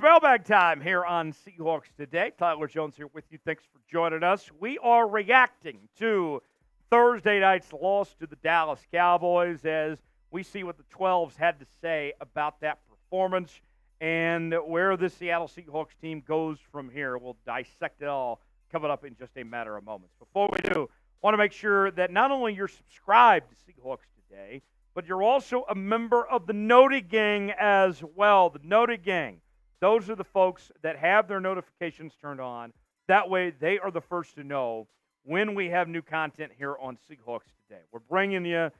mailbag time here on Seahawks Today. Tyler Jones here with you. Thanks for joining us. We are reacting to Thursday night's loss to the Dallas Cowboys as we see what the 12s had to say about that performance and where the Seattle Seahawks team goes from here. We'll dissect it all coming up in just a matter of moments. Before we do, I want to make sure that not only you're subscribed to Seahawks Today, but you're also a member of the Noty Gang as well. The Noty Gang. Those are the folks that have their notifications turned on. That way, they are the first to know when we have new content here on Seahawks Today. We're bringing you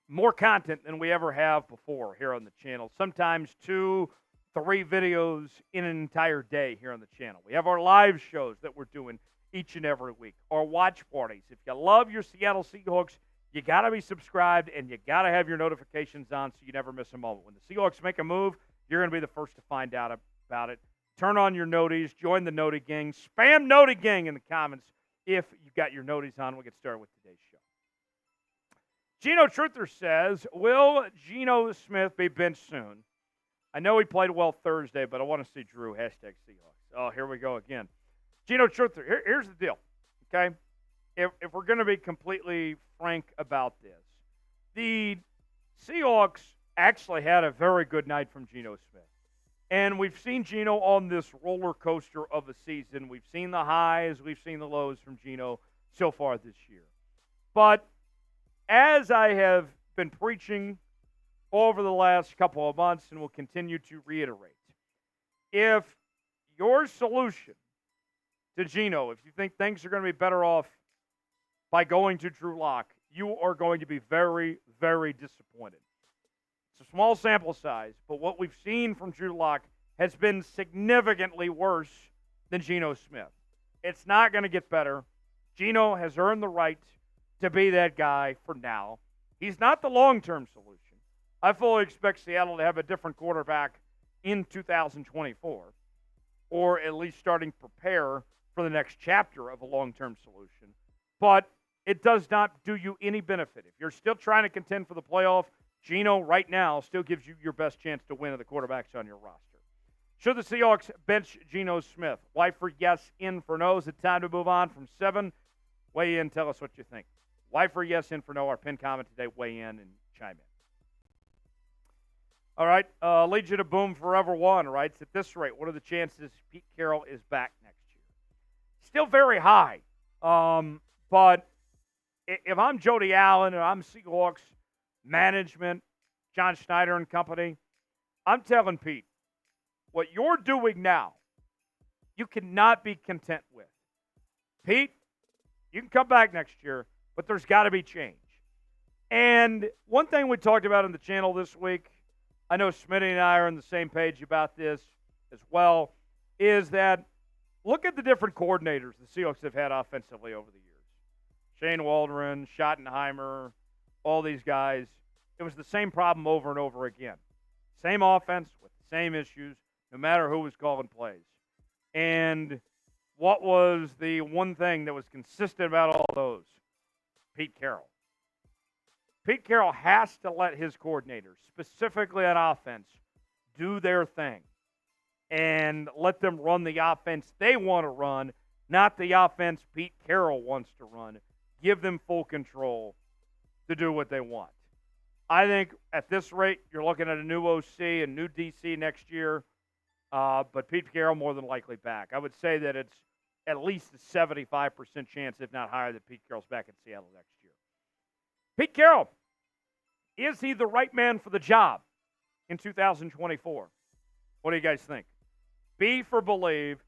more content than we ever have before here on the channel. Sometimes 2-3 videos in an entire day here on the channel. We have our live shows that we're doing each and every week. Our watch parties. If you love your Seattle Seahawks, you got to be subscribed and you got to have your notifications on so you never miss a moment. When the Seahawks make a move, you're going to be the first to find out about it. Turn on your noties. Join the Noty Gang. Spam Noty Gang in the comments if you've got your noties on. We'll get started with today's show. Gino Truther says, will Geno Smith be benched soon? I know he played well Thursday, but I want to see Drew. Hashtag Seahawks. Oh, here we go again. Gino Truther, here's the deal, okay? If we're going to be completely frank about this, the Seahawks actually had a very good night from Geno Smith. And we've seen Geno on this roller coaster of a season. We've seen the highs, we've seen the lows from Geno so far this year. But as I have been preaching over the last couple of months and will continue to reiterate, if your solution to Geno, if you think things are going to be better off by going to Drew Lock, you are going to be very, very disappointed. It's a small sample size, but what we've seen from Drew Lock has been significantly worse than Geno Smith. It's not going to get better. Geno has earned the right to be that guy for now. He's not the long-term solution. I fully expect Seattle to have a different quarterback in 2024, or at least starting to prepare for the next chapter of a long-term solution. But it does not do you any benefit. If you're still trying to contend for the playoff, Geno right now still gives you your best chance to win of the quarterbacks on your roster. Should the Seahawks bench Geno Smith? Y for yes, in for no. Is it time to move on from 7? Weigh in, tell us what you think. Y for yes, in for no. Our pinned comment today, weigh in and chime in. All right, Legion of Boom Forever One writes, at this rate, what are the chances Pete Carroll is back next year? Still very high. But if I'm Jody Allen and I'm Seahawks management, John Schneider and company, I'm telling Pete, what you're doing now, you cannot be content with. Pete, you can come back next year, but there's got to be change. And one thing we talked about on the channel this week, I know Smitty and I are on the same page about this as well, is that look at the different coordinators the Seahawks have had offensively over the years. Shane Waldron, Schottenheimer, all these guys. It was the same problem over and over again. Same offense with the same issues, no matter who was calling plays. And what was the one thing that was consistent about all those? Pete Carroll. Pete Carroll has to let his coordinators, specifically on offense, do their thing and let them run the offense they want to run, not the offense Pete Carroll wants to run. Give them full control to do what they want. I think at this rate, you're looking at a new OC, a new DC next year, but Pete Carroll more than likely back. I would say that it's at least a 75% chance, if not higher, that Pete Carroll's back in Seattle next year. Pete Carroll, is he the right man for the job in 2024? What do you guys think? B for believe,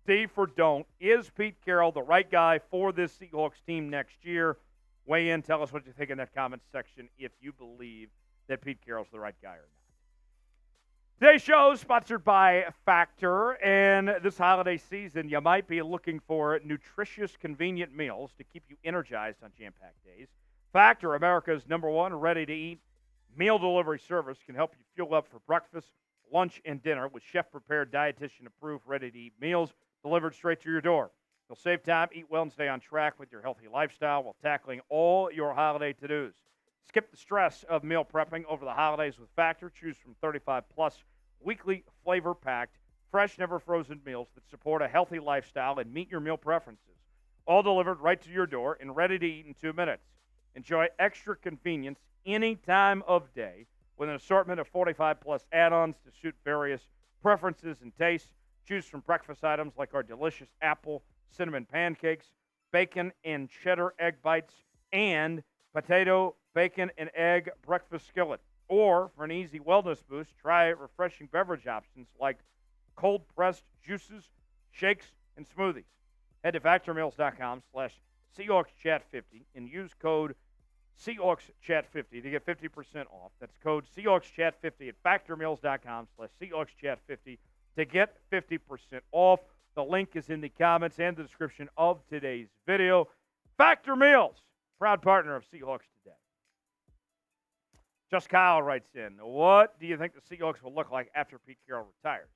D for don't. Is Pete Carroll the right guy for this Seahawks team next year? Weigh in. Tell us what you think in that comment section if you believe that Pete Carroll's the right guy or not. Today's show is sponsored by Factor, and this holiday season, you might be looking for nutritious, convenient meals to keep you energized on jam-packed days. Factor, America's #1 ready-to-eat meal delivery service, can help you fuel up for breakfast, lunch, and dinner with chef-prepared, dietitian-approved, ready-to-eat meals delivered straight to your door. You'll save time, eat well, and stay on track with your healthy lifestyle while tackling all your holiday to-dos. Skip the stress of meal prepping over the holidays with Factor. Choose from 35-plus weekly flavor-packed, fresh, never frozen meals that support a healthy lifestyle and meet your meal preferences. All delivered right to your door and ready to eat in 2 minutes. Enjoy extra convenience any time of day with an assortment of 45-plus add-ons to suit various preferences and tastes. Choose from breakfast items like our delicious apple cinnamon pancakes, bacon and cheddar egg bites, and potato, bacon, and egg breakfast skillet. Or, for an easy wellness boost, try refreshing beverage options like cold-pressed juices, shakes, and smoothies. Head to factormeals.com/SeahawksChat50 and use code SeahawksChat50 to get 50% off. That's code SeahawksChat50 at factormeals.com/SeahawksChat50 to get 50% off. The link is in the comments and the description of today's video. Factor Meals, proud partner of Seahawks Today. Just Kyle writes in, what do you think the Seahawks will look like after Pete Carroll retires?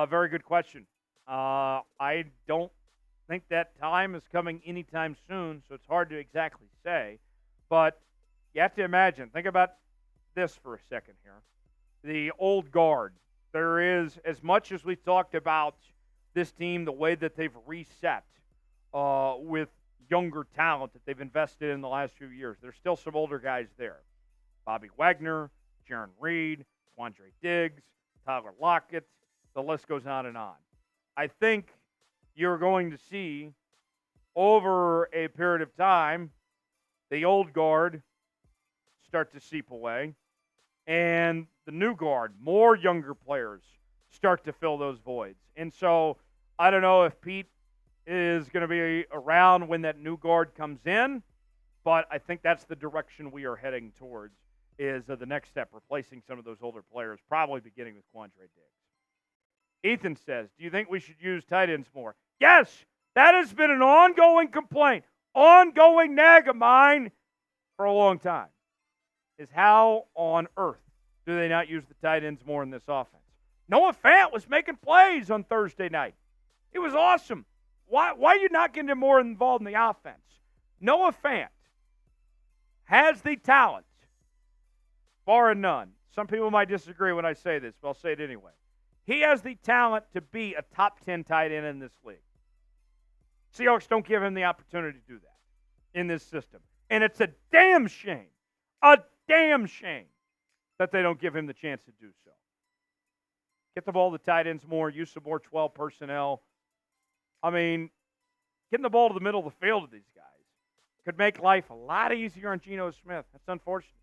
Very good question. I don't think that time is coming anytime soon, so it's hard to exactly say. But you have to imagine, think about this for a second here. The old guard. There is, as much as we talked about this team, the way that they've reset with younger talent that they've invested in the last few years, there's still some older guys there. Bobby Wagner, Jarran Reed, Quandre Diggs, Tyler Lockett, the list goes on and on. I think you're going to see over a period of time the old guard start to seep away and the new guard, more younger players, start to fill those voids. And so I don't know if Pete is going to be around when that new guard comes in, but I think that's the direction we are heading towards is the next step, replacing some of those older players, probably beginning with Quandre Diggs. Ethan says, do you think we should use tight ends more? Yes, that has been an ongoing complaint, ongoing nag of mine for a long time, is how on earth do they not use the tight ends more in this offense? Noah Fant was making plays on Thursday night. It was awesome. Why are you not getting him more involved in the offense? Noah Fant has the talent, bar none. Some people might disagree when I say this, but I'll say it anyway. He has the talent to be a top 10 tight end in this league. Seahawks don't give him the opportunity to do that in this system. And it's a damn shame that they don't give him the chance to do so. Get the ball to tight ends more, use some more 12 personnel. I mean, getting the ball to the middle of the field of these guys could make life a lot easier on Geno Smith. That's unfortunate.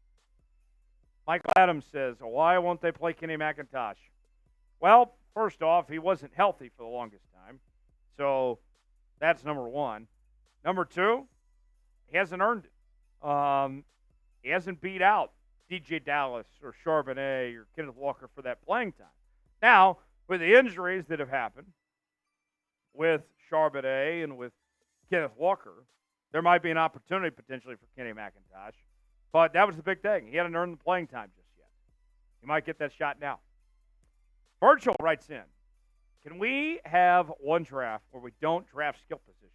Michael Adams says, why won't they play Kenny McIntosh? Well, first off, he wasn't healthy for the longest time. So that's number one. Number two, he hasn't earned it. He hasn't beat out DJ Dallas or Charbonnet or Kenneth Walker for that playing time. Now, with the injuries that have happened with Charbonnet and with Kenneth Walker, there might be an opportunity potentially for Kenny McIntosh. But that was the big thing. He hadn't earned the playing time just yet. He might get that shot now. Virgil writes in, can we have one draft where we don't draft skill positions,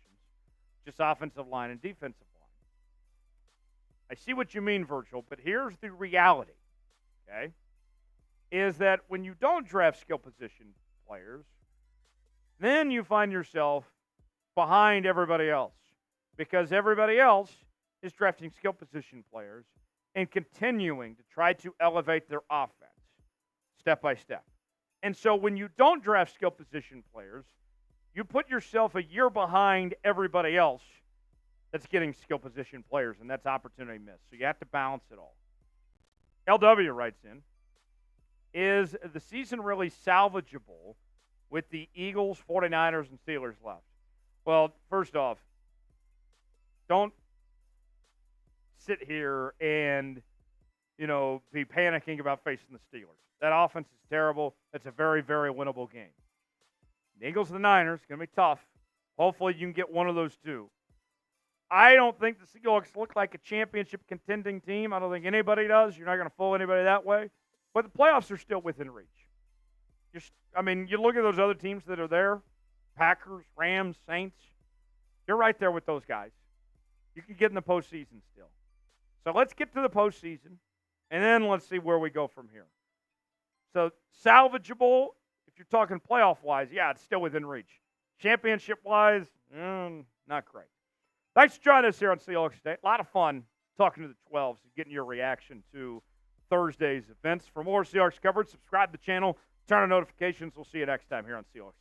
just offensive line and defensive line? I see what you mean, Virgil, but here's the reality, okay, is that when you don't draft skill position players, then you find yourself behind everybody else because everybody else is drafting skill position players and continuing to try to elevate their offense step by step. And so when you don't draft skill position players, you put yourself a year behind everybody else that's getting skill position players, and that's opportunity missed. So you have to balance it all. LW writes in, is the season really salvageable with the Eagles, 49ers, and Steelers left? Well, first off, don't sit here and, be panicking about facing the Steelers. That offense is terrible. It's a very, very winnable game. The Eagles and the Niners, going to be tough. Hopefully you can get one of those two. I don't think the Seahawks look like a championship contending team. I don't think anybody does. You're not going to fool anybody that way. But the playoffs are still within reach. You look at those other teams that are there, Packers, Rams, Saints. You're right there with those guys. You can get in the postseason still. So let's get to the postseason, and then let's see where we go from here. So salvageable, if you're talking playoff-wise, yeah, it's still within reach. Championship-wise, not great. Thanks for joining us here on Seahawks Today. A lot of fun talking to the 12s and getting your reaction to Thursday's events. For more Seahawks coverage, subscribe to the channel, turn on notifications. We'll see you next time here on Seahawks.